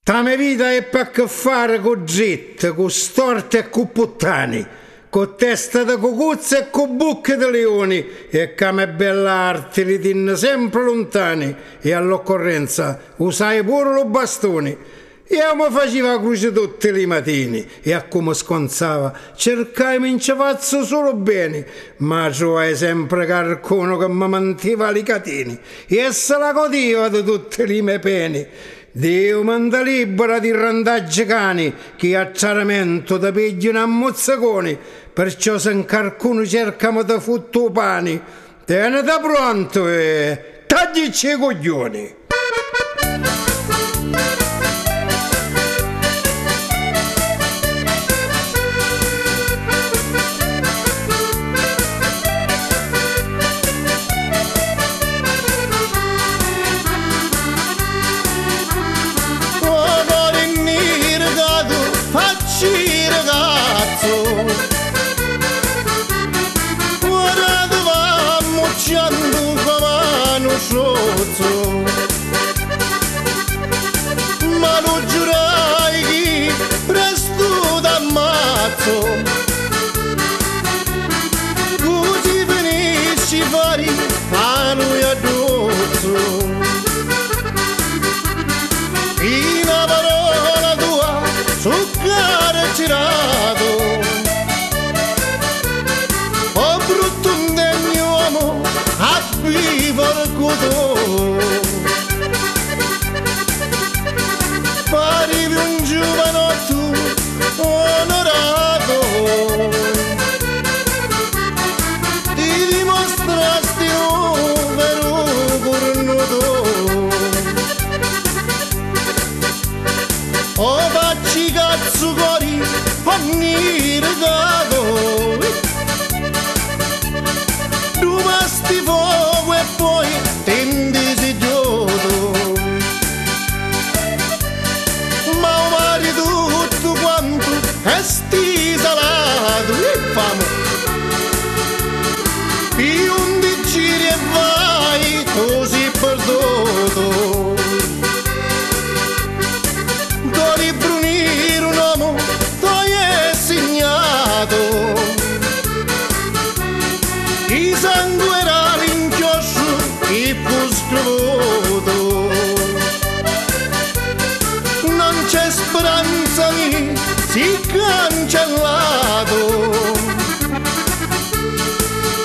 La mia vita è per che fare con dritte, con storte e con puttani, con testa di cucuzze e con bucche di leoni, e come bella arte li tiene sempre lontani, e all'occorrenza usai pure lo bastoni. Io mi facevo la croce tutti i mattini e a come sconzava cercai mi faccio solo bene, ma trovai sempre qualcuno che mi mantiva i catini e se la godiva di tutte le mie pene. Dio manda libera di randaggi cani che a ciaramento da pigliano a mozziconi, perciò se qualcuno cercamo da futto pani, tenete pronto e taglici i coglioni. Ma lo giurai che presto t'ammazzo, così finisci fare a noi addosso. In una parola tua su carcerato, ho brutto un degno uomo a vivere con te. Parivi un giovanotto onorato, ti dimostrasti un vero cornuto. O facci cazzo cori ogni regato, tu basti fuoco e poi ti indesidioso. Tutto quanto è sti salato e famo, io un di giri e vai così perduto. Dori brunire un uomo toi è segnato, i sangue era l'inchioscio e fu scrivuto. Non c'è speranza mia, si cancellato,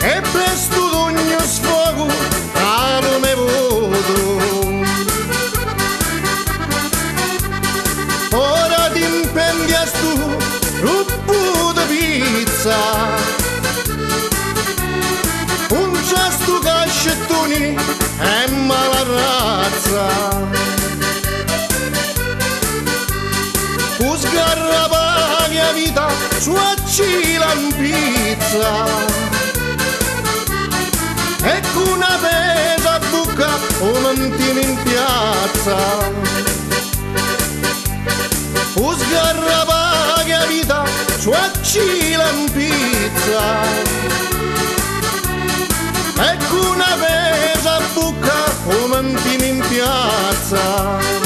e presto d'ogni sfogo caro me voto. Ora ti impendi a stu ruppo di pizza, un cesto cascettoni e mala razza. Sgarrava mia vita su accila in pizza, e con una pesa a bocca o mantini in piazza. Sgarrava mia vita su accila in pizza, e con una pesa a bocca o mantini in piazza.